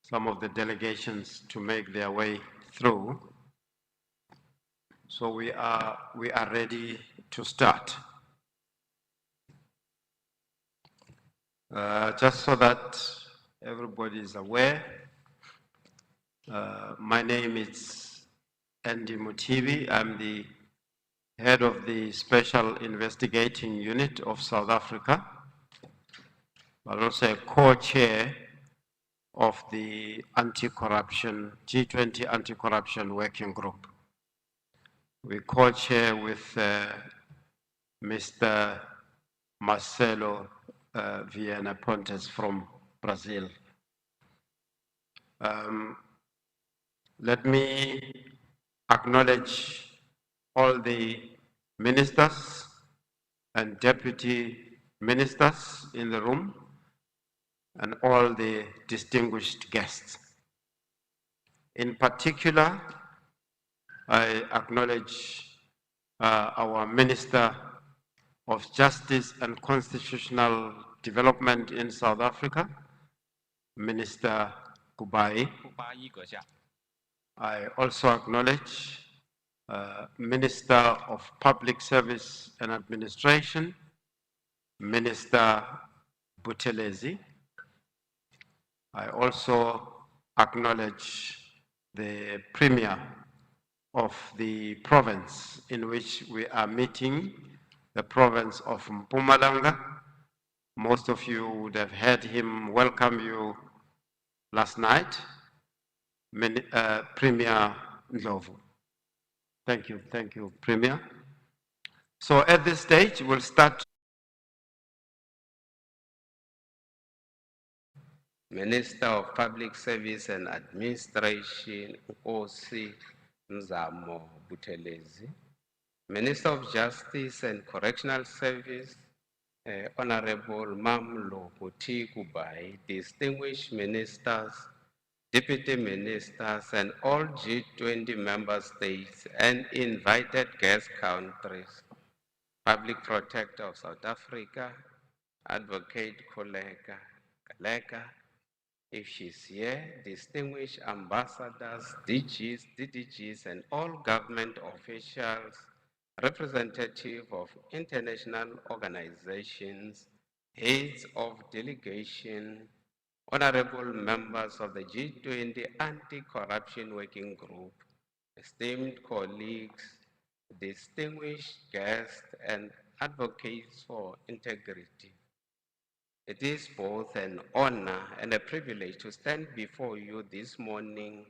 some of the delegations to make their way through. So we are ready to start. Just so that everybody is aware, my name is Andy Mutivi. I'm the head of the Special Investigating Unit of South Africa, but also a co-chair of the anti-corruption, G20 anti-corruption working group. We co-chair with Mr. Marcelo Viana Pontes from Brazil. Let me acknowledge all the ministers and deputy ministers in the room and all the distinguished guests. In particular, I acknowledge our Minister of Justice and Constitutional Development in South Africa, Minister Kubai. I also acknowledge Minister of Public Service and Administration, Minister Buthelezi. I also acknowledge the Premier of the province in which we are meeting, the province of Mpumalanga. Most of you would have heard him welcome you last night, Premier Ndlovu. Thank you, Premier. So at this stage, we'll start. Minister of Public Service and Administration, Nkosi Nzamo Buthelezi. Minister of Justice and Correctional Service, Honorable Mamlo Muti Kubai, distinguished ministers, deputy ministers, and all G20 member states and invited guest countries, Public Protector of South Africa, Advocate Koleka Kaleka, if she's here, distinguished ambassadors, DGs, DDGs, and all government officials, representative of international organizations, heads of delegation, honorable members of the G20 Anti-Corruption Working Group, esteemed colleagues, distinguished guests, and advocates for integrity. It is both an honor and a privilege to stand before you this morning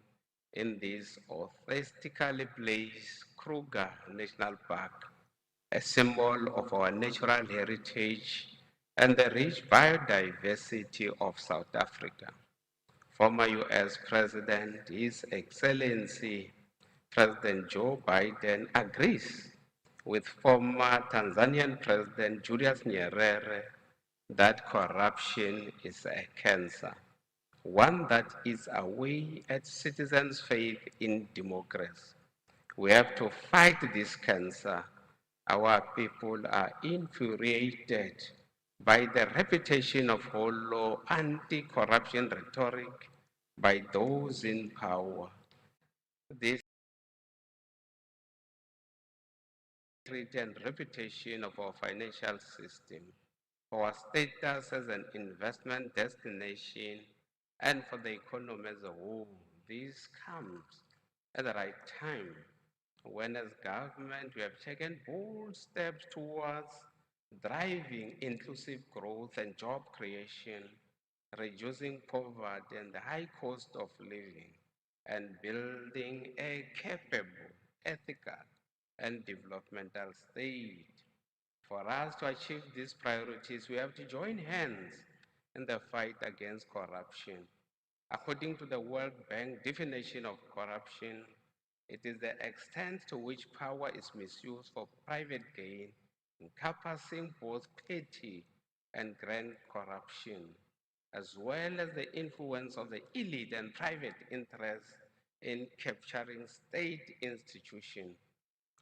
in this authentically placed Kruger National Park, a symbol of our natural heritage and the rich biodiversity of South Africa. Former US President, His Excellency President Joe Biden agrees with former Tanzanian President Julius Nyerere that corruption is a cancer, one that eats away at citizens' faith in democracy. We have to fight this cancer. Our people are infuriated by the repetition of hollow anti-corruption rhetoric by those in power. This and reputation of our financial system, our status as an investment destination, and for the economy as a whole. This comes at the right time when, as government, we have taken bold steps towards driving inclusive growth and job creation, reducing poverty and the high cost of living, and building a capable, ethical, and developmental state. For us to achieve these priorities, we have to join hands in the fight against corruption. According to the World Bank definition of corruption, it is the extent to which power is misused for private gain, encompassing both petty and grand corruption, as well as the influence of the elite and private interests in capturing state institutions.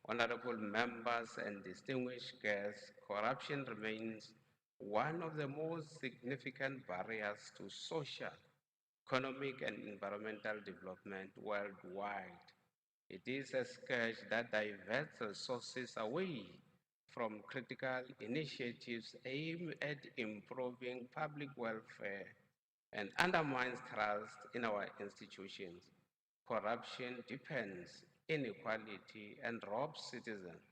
Honorable members and distinguished guests, corruption remains one of the most significant barriers to social, economic and environmental development worldwide. It is a scourge that diverts resources away from critical initiatives aimed at improving public welfare and undermines trust in our institutions. Corruption deepens inequality and robs citizens,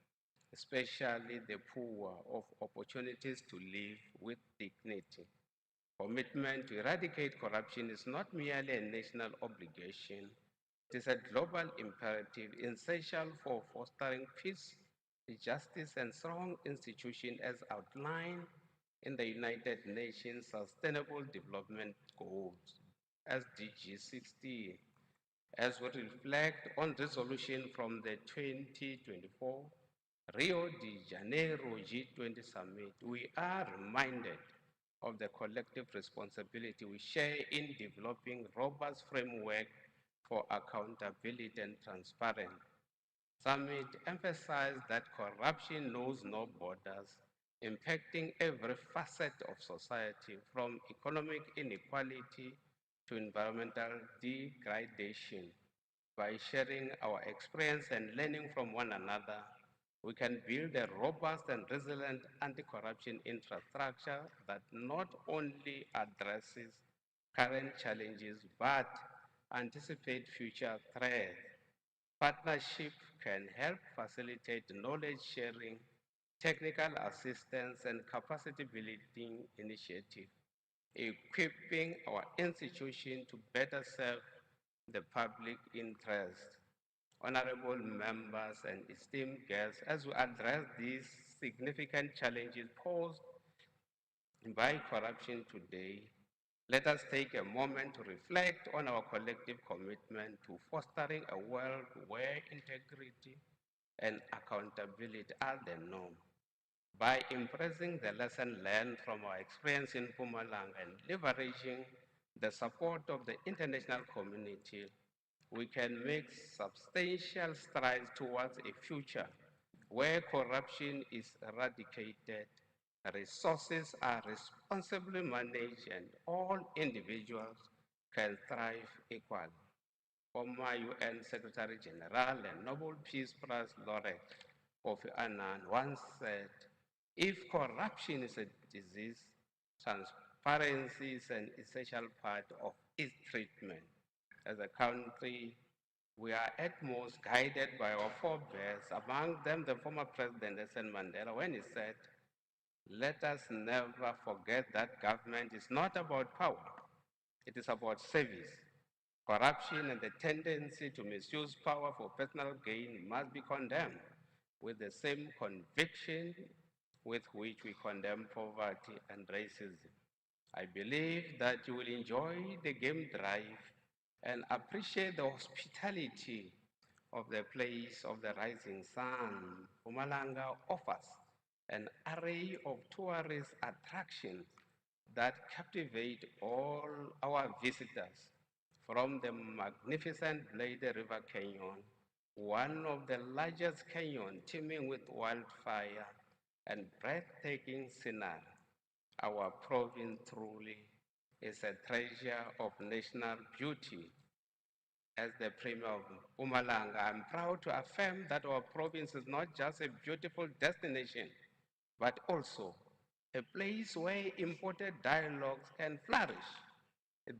especially the poor, of opportunities to live with dignity. Commitment to eradicate corruption is not merely a national obligation, it is a global imperative essential for fostering peace, justice, and strong institutions as outlined in the United Nations Sustainable Development Goals, SDG 16. As we reflect on resolution from the 2024 Rio de Janeiro G20 summit, we are reminded of the collective responsibility we share in developing robust framework for accountability and transparency. Summit emphasized that corruption knows no borders, impacting every facet of society from economic inequality to environmental degradation. By sharing our experience and learning from one another, we can build a robust and resilient anti-corruption infrastructure that not only addresses current challenges but anticipate future threats. Partnership can help facilitate knowledge sharing, technical assistance, and capacity building initiatives, equipping our institution to better serve the public interest. Honorable members and esteemed guests, as we address these significant challenges posed by corruption today, let us take a moment to reflect on our collective commitment to fostering a world where integrity and accountability are the norm. By embracing the lesson learned from our experience in Pumalanga and leveraging the support of the international community, we can make substantial strides towards a future where corruption is eradicated, resources are responsibly managed, and all individuals can thrive equally. Former UN Secretary General and Nobel Peace Prize laureate Kofi Annan once said, if corruption is a disease, transparency is an essential part of its treatment. As a country, we are at most guided by our forebears, among them the former President Nelson Mandela, when he said, let us never forget that government is not about power, it is about service. Corruption and the tendency to misuse power for personal gain must be condemned with the same conviction with which we condemn poverty and racism. I believe that you will enjoy the game drive and appreciate the hospitality of the place of the rising sun. Pumalanga offers an array of tourist attractions that captivate all our visitors, from the magnificent Bladder River Canyon, one of the largest canyons teeming with wildfire and breathtaking scenery. Our province truly is a treasure of national beauty. As the Premier of Pumalanga, I'm proud to affirm that our province is not just a beautiful destination, but also a place where imported dialogues can flourish.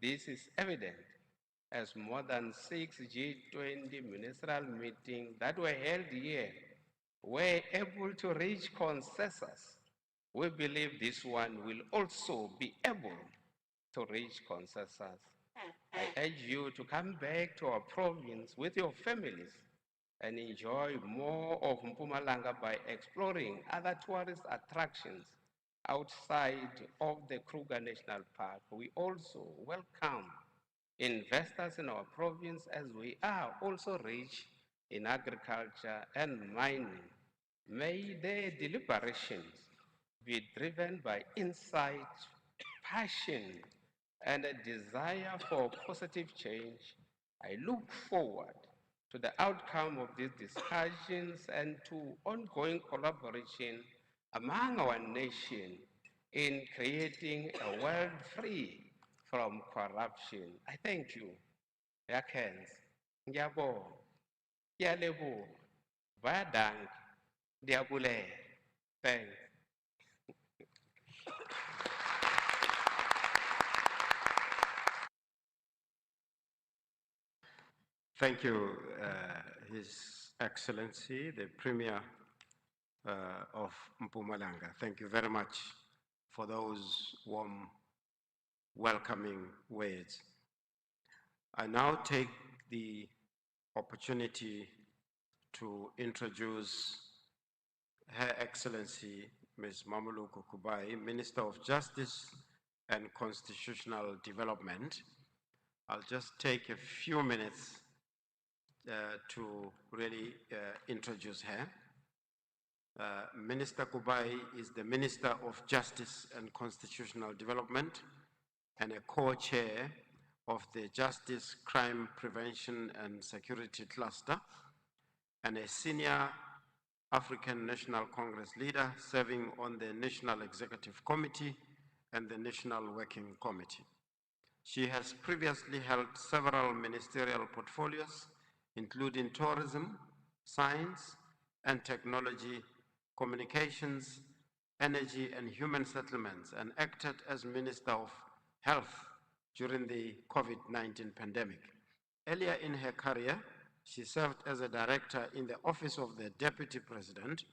This is evident as more than 6 G20 ministerial meetings that were held here were able to reach consensus. We believe this one will also be able to reach consensus. I urge you to come back to our province with your families and enjoy more of Mpumalanga by exploring other tourist attractions outside of the Kruger National Park. We also welcome investors in our province as we are also rich in agriculture and mining. May their deliberations be driven by insight, passion, and a desire for positive change. I look forward to the outcome of these discussions and to ongoing collaboration among our nation in creating a world free from corruption. I thank you. Yakens, Ngiyabonga, Ngiyalebuka, Bayadanki, Ndiyabulela. Thanks. Thank you, His Excellency, the Premier of Mpumalanga. Thank you very much for those warm, welcoming words. I now take the opportunity to introduce Her Excellency Ms. Mamuluko Kubai, Minister of Justice and Constitutional Development. I'll just take a few minutes to really introduce her. Minister Kubai is the Minister of Justice and Constitutional Development and a co-chair of the Justice, Crime Prevention and Security Cluster, and a senior African National Congress leader serving on the National Executive Committee and the National Working Committee. She has previously held several ministerial portfolios, including tourism, science and technology, communications, energy and human settlements, and acted as Minister of Health during the COVID-19 pandemic. Earlier in her career, she served as a director in the Office of the Deputy President,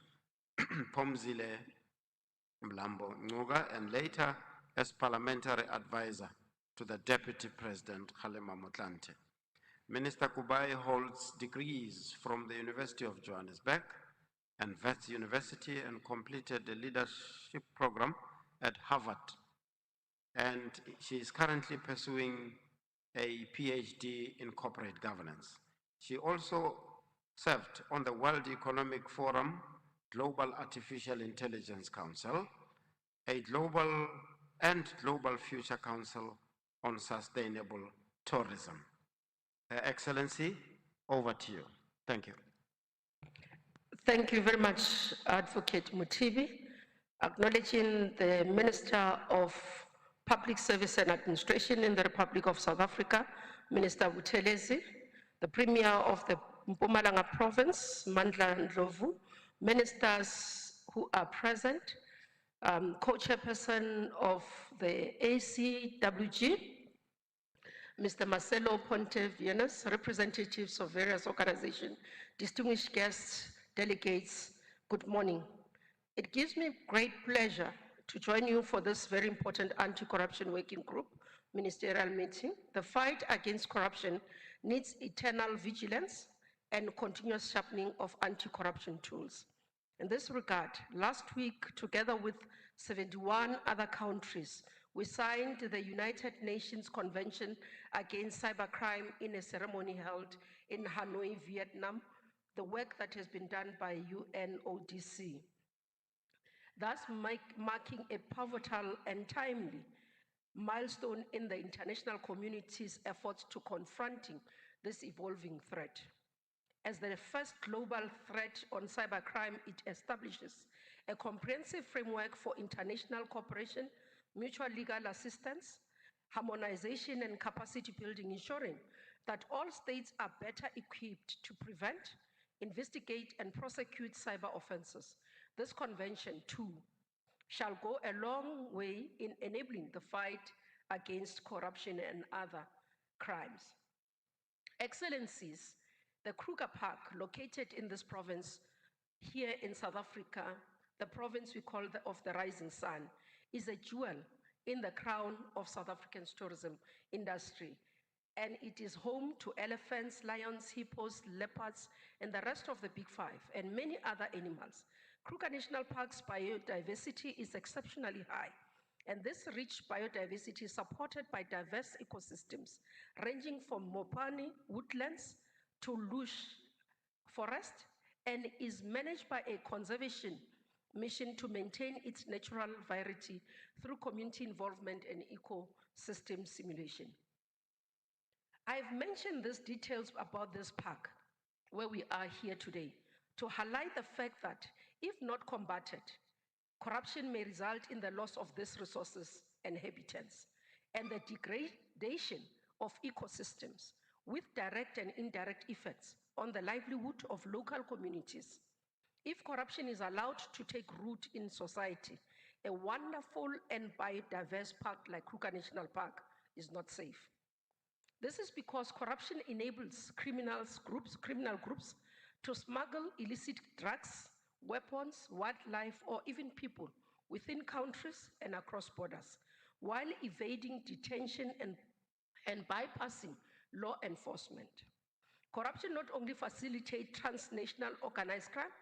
Pomzile Mlambo Kruger, and later as parliamentary advisor to the Deputy President, Kgalema Motlanthe. Minister Kubai holds degrees from the University of Johannesburg and Wits University and completed the leadership program at Harvard. And she is currently pursuing a PhD in corporate governance. She also served on the World Economic Forum, Global Artificial Intelligence Council, a global Future Council on Sustainable Tourism. Her Excellency, over to you. Thank you. Thank you very much, Advocate Mutibi. Acknowledging the Minister of Public Service and Administration in the Republic of South Africa, Minister Buthelezi, the Premier of the Mpumalanga Province, Mandla Ndlovu, ministers who are present, co-chairperson of the ACWG, Mr. Marcelo Ponte Vienas, representatives of various organizations, distinguished guests, delegates, good morning. It gives me great pleasure to join you for this very important anti-corruption working group ministerial meeting. The fight against corruption needs eternal vigilance and continuous sharpening of anti-corruption tools. In this regard, last week, together with 71 other countries, we signed the United Nations Convention Against Cybercrime in a ceremony held in Hanoi, Vietnam, the work that has been done by UNODC. Thus marking a pivotal and timely milestone in the international community's efforts to confronting this evolving threat. As the first global threat on cybercrime, it establishes a comprehensive framework for international cooperation, mutual legal assistance, harmonization and capacity building, ensuring that all states are better equipped to prevent, investigate and prosecute cyber offenses. This convention too shall go a long way in enabling the fight against corruption and other crimes. Excellencies, the Kruger Park, located in this province here in South Africa, the province we call of the Rising Sun, is a jewel in the crown of South Africa's tourism industry. And it is home to elephants, lions, hippos, leopards, and the rest of the big five, and many other animals. Kruger National Park's biodiversity is exceptionally high, and this rich biodiversity is supported by diverse ecosystems, ranging from Mopani woodlands to lush forest, and is managed by a conservation mission to maintain its natural variety through community involvement and ecosystem simulation. I've mentioned these details about this park, where we are here today, to highlight the fact that if not combated, corruption may result in the loss of these resources and habitats. and the degradation of ecosystems with direct and indirect effects on the livelihood of local communities. If corruption is allowed to take root in society, a wonderful and biodiverse park like Kruger National Park is not safe. This is because corruption enables criminal groups to smuggle illicit drugs, weapons, wildlife, or even people within countries and across borders, while evading detention and bypassing law enforcement. Corruption not only facilitates transnational organized crime,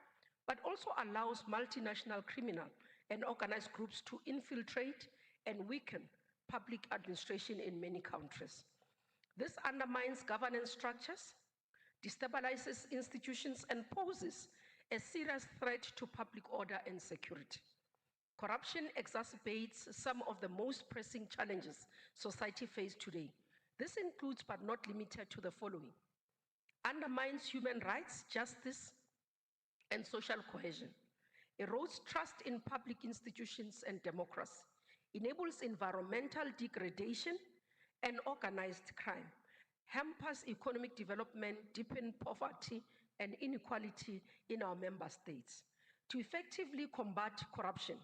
but also allows multinational criminal and organized groups to infiltrate and weaken public administration in many countries. This undermines governance structures, destabilizes institutions, and poses a serious threat to public order and security. Corruption exacerbates some of the most pressing challenges society faces today. This includes, but not limited to, the following: undermines human rights, justice, and social cohesion, erodes trust in public institutions and democracy, enables environmental degradation and organized crime, hampers economic development, deepens poverty and inequality in our member states. To effectively combat corruption,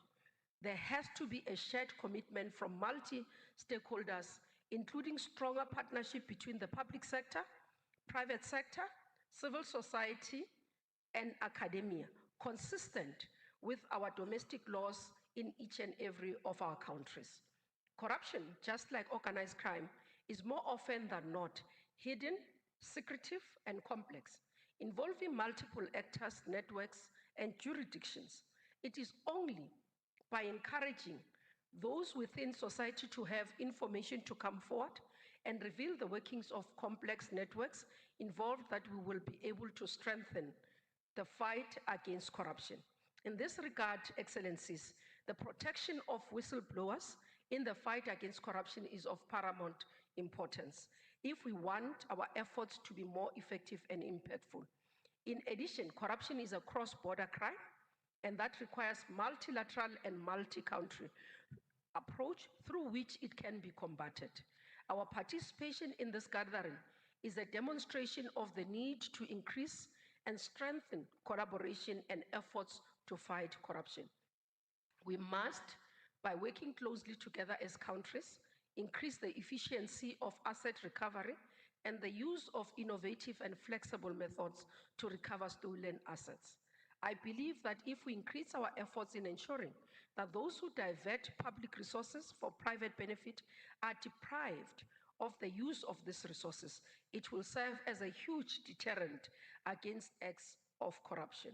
there has to be a shared commitment from multi-stakeholders, including stronger partnership between the public sector, private sector, civil society, and academia, consistent with our domestic laws in each and every of our countries. Corruption, just like organized crime, is more often than not hidden, secretive, and complex, involving multiple actors, networks, and jurisdictions. It is only by encouraging those within society to have information to come forward and reveal the workings of complex networks involved that we will be able to strengthen the fight against corruption. In this regard, Excellencies, the protection of whistleblowers in the fight against corruption is of paramount importance if we want our efforts to be more effective and impactful. In addition, corruption is a cross-border crime, and that requires multilateral and multi-country approach through which it can be combated. Our participation in this gathering is a demonstration of the need to increase and strengthen collaboration and efforts to fight corruption. We must, by working closely together as countries, increase the efficiency of asset recovery and the use of innovative and flexible methods to recover stolen assets. I believe that if we increase our efforts in ensuring that those who divert public resources for private benefit are deprived of the use of these resources, it will serve as a huge deterrent against acts of corruption.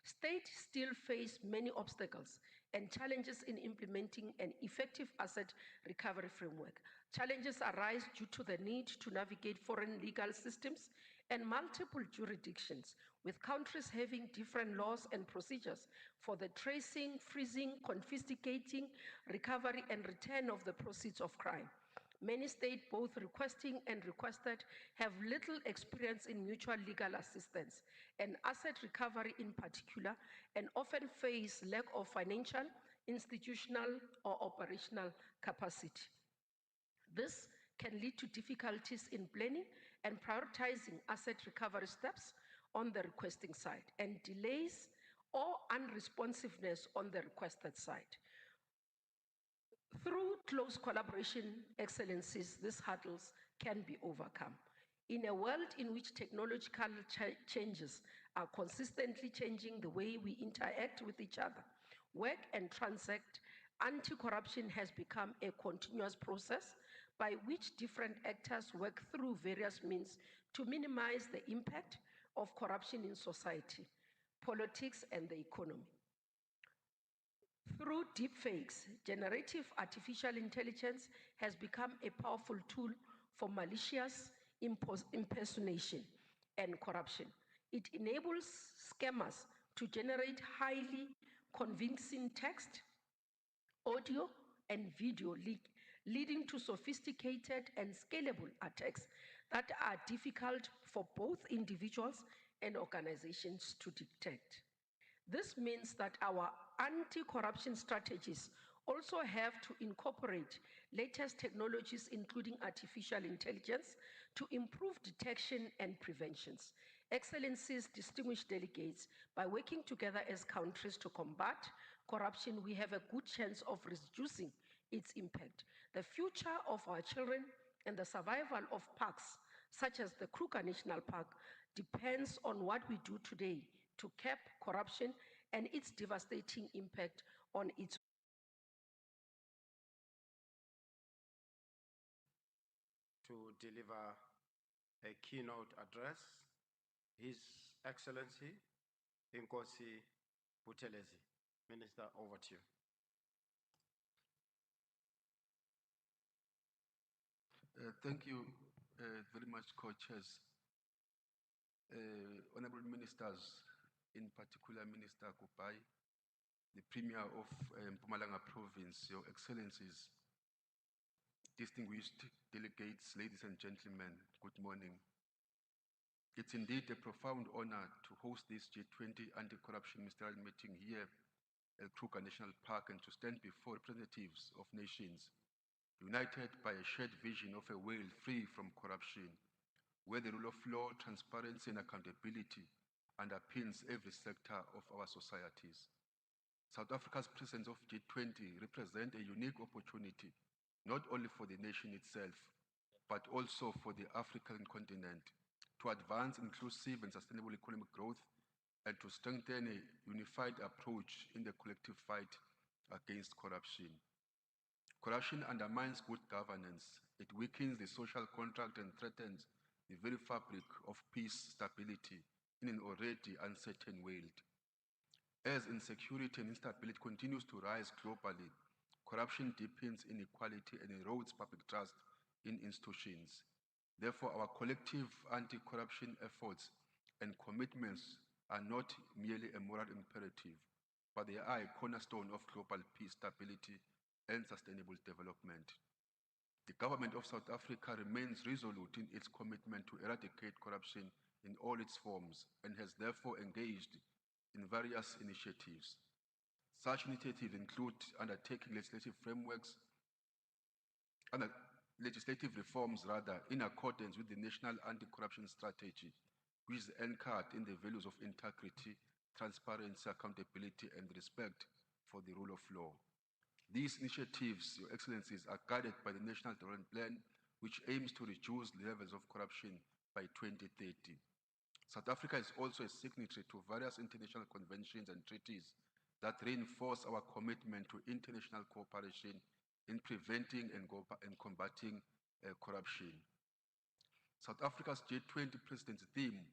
States still face many obstacles and challenges in implementing an effective asset recovery framework. Challenges arise due to the need to navigate foreign legal systems and multiple jurisdictions, with countries having different laws and procedures for the tracing, freezing, confiscating, recovery, and return of the proceeds of crime. Many states, both requesting and requested, have little experience in mutual legal assistance and asset recovery in particular, and often face lack of financial, institutional, or operational capacity. This can lead to difficulties in planning and prioritizing asset recovery steps on the requesting side, and delays or unresponsiveness on the requested side. Through close collaboration, Excellencies, these hurdles can be overcome. In a world in which technological changes are consistently changing the way we interact with each other, work, and transact, anti-corruption has become a continuous process by which different actors work through various means to minimize the impact of corruption in society, politics, and the economy. Through deepfakes, generative artificial intelligence has become a powerful tool for malicious impersonation and corruption. It enables scammers to generate highly convincing text, audio, and video, leading to sophisticated and scalable attacks that are difficult for both individuals and organizations to detect. This means that our anti-corruption strategies also have to incorporate latest technologies including artificial intelligence to improve detection and preventions. Excellencies, distinguished delegates, by working together as countries to combat corruption, we have a good chance of reducing its impact. The future of our children and the survival of parks, such as the Kruger National Park, depends on what we do today to cap corruption and its devastating impact on its to deliver a keynote address, His Excellency Inkosi Buthelezi. Minister, over to you. Thank you very much, co-chairs. Honorable ministers, in particular Minister Kupai, the Premier of Mpumalanga Province, Your Excellencies, distinguished delegates, ladies and gentlemen, good morning. It's indeed a profound honor to host this G20 anti-corruption ministerial meeting here at Kruger National Park and to stand before representatives of nations united by a shared vision of a world free from corruption, where the rule of law, transparency, and accountability underpins every sector of our societies. South Africa's presence of G20 represents a unique opportunity, not only for the nation itself, but also for the African continent, to advance inclusive and sustainable economic growth and to strengthen a unified approach in the collective fight against corruption. Corruption undermines good governance. It weakens the social contract and threatens the very fabric of peace, stability in an already uncertain world. As insecurity and instability continues to rise globally, corruption deepens inequality and erodes public trust in institutions. Therefore, our collective anti-corruption efforts and commitments are not merely a moral imperative, but they are a cornerstone of global peace, stability, and sustainable development. The government of South Africa remains resolute in its commitment to eradicate corruption in all its forms and has therefore engaged in various initiatives. Such initiatives include undertaking legislative reforms in accordance with the National Anti-Corruption Strategy, which is anchored in the values of integrity, transparency, accountability, and respect for the rule of law. These initiatives, Your Excellencies, are guided by the National Development Plan, which aims to reduce levels of corruption by 2030. South Africa is also a signatory to various international conventions and treaties that reinforce our commitment to international cooperation in preventing and combating corruption. South Africa's G20 President's theme,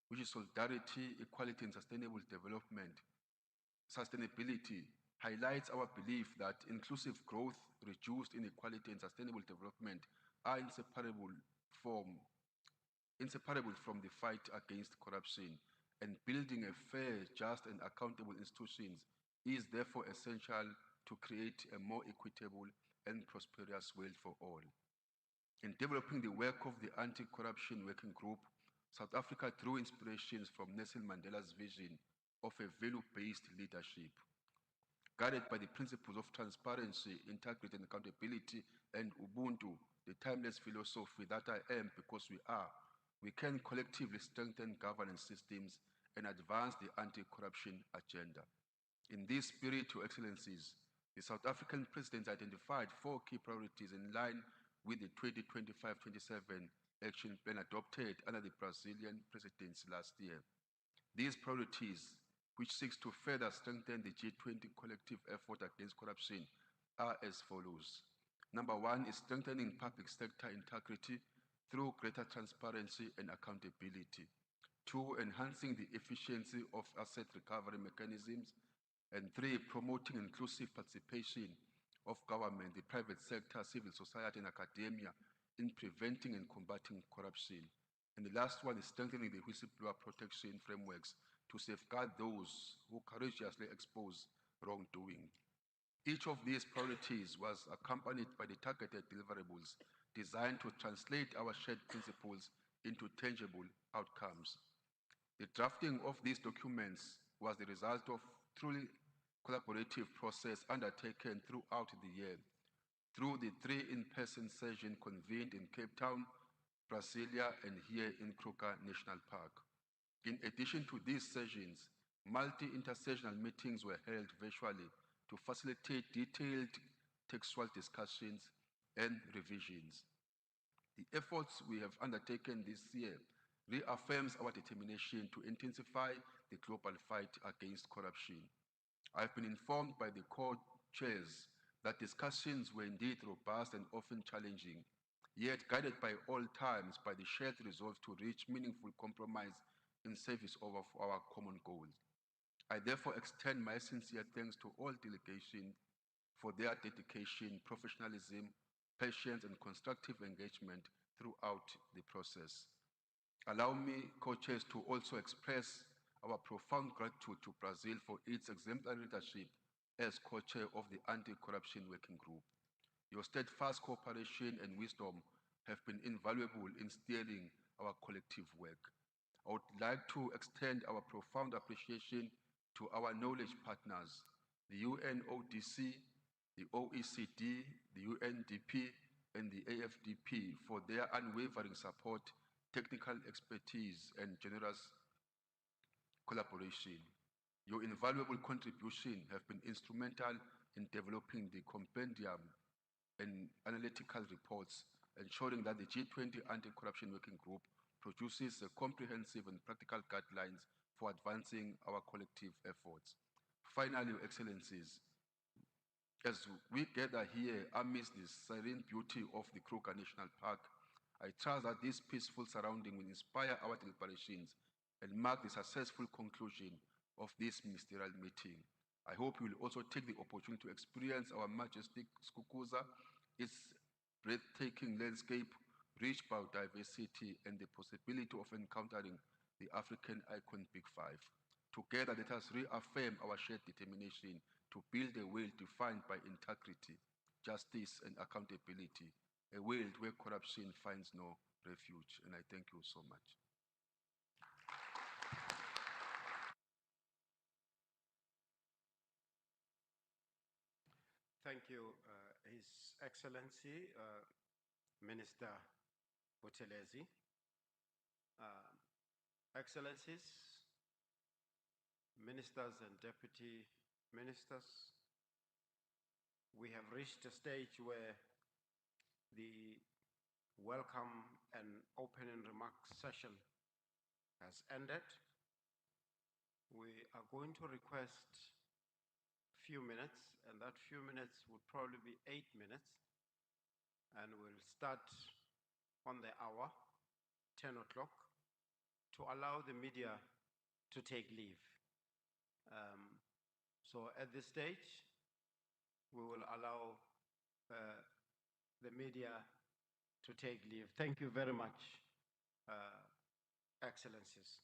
which is solidarity, equality, and sustainable development, sustainability, highlights our belief that inclusive growth, reduced inequality, and sustainable development are inseparable from the fight against corruption, and building a fair, just, and accountable institutions is therefore essential to create a more equitable and prosperous world for all. In developing the work of the Anti-Corruption Working Group, South Africa drew inspirations from Nelson Mandela's vision of a value-based leadership. Guided by the principles of transparency, integrity, and accountability, and Ubuntu, the timeless philosophy that I am because we are, we can collectively strengthen governance systems and advance the anti-corruption agenda. In this spirit, Your Excellencies, the South African President identified 4 key priorities in line with the 2025-27 action plan adopted under the Brazilian presidency last year. These priorities, which seeks to further strengthen the G20 collective effort against corruption, are as follows. Number 1 is strengthening public sector integrity through greater transparency and accountability. 2, enhancing the efficiency of asset recovery mechanisms. And 3, promoting inclusive participation of government, the private sector, civil society, and academia in preventing and combating corruption. And the last one is strengthening the whistleblower protection frameworks to safeguard those who courageously expose wrongdoing. Each of these priorities was accompanied by the targeted deliverables designed to translate our shared principles into tangible outcomes. The drafting of these documents was the result of truly collaborative process undertaken throughout the year, through the 3 in-person sessions convened in Cape Town, Brasilia, and here in Kruger National Park. In addition to these sessions, multi-intersessional meetings were held virtually to facilitate detailed textual discussions and revisions. The efforts we have undertaken this year reaffirms our determination to intensify the global fight against corruption. I've been informed by the co-chairs that discussions were indeed robust and often challenging, yet guided by all times by the shared resolve to reach meaningful compromise in service of our common goals. I therefore extend my sincere thanks to all delegations for their dedication, professionalism, patience, and constructive engagement throughout the process. Allow me, co-chairs, to also express our profound gratitude to Brazil for its exemplary leadership as co-chair of the Anti-Corruption Working Group. Your steadfast cooperation and wisdom have been invaluable in steering our collective work. I would like to extend our profound appreciation to our knowledge partners, the UNODC, the OECD, the UNDP, and the AFDP for their unwavering support, technical expertise, and generous collaboration. Your invaluable contribution have been instrumental in developing the compendium and analytical reports, ensuring that the G20 Anti-Corruption Working Group produces a comprehensive and practical guidelines for advancing our collective efforts. Finally, Your Excellencies, as we gather here amidst the serene beauty of the Kruger National Park, I trust that this peaceful surrounding will inspire our deliberations and mark the successful conclusion of this ministerial meeting. I hope you will also take the opportunity to experience our majestic Skukuza, its breathtaking landscape, rich biodiversity, and the possibility of encountering the African icon Big Five. Together, let us reaffirm our shared determination to build a world defined by integrity, justice, and accountability, a world where corruption finds no refuge. And I thank you so much. Thank you, His Excellency, Minister Buthelezi. Excellencies, ministers and deputy ministers, we have reached a stage where the welcome and opening remarks session has ended. We are going to request few minutes, and that few minutes would probably be 8 minutes, and we'll start on the hour, 10 o'clock, to allow the media to take leave. So at this stage, we will allow the media to take leave. Thank you very much, Excellencies.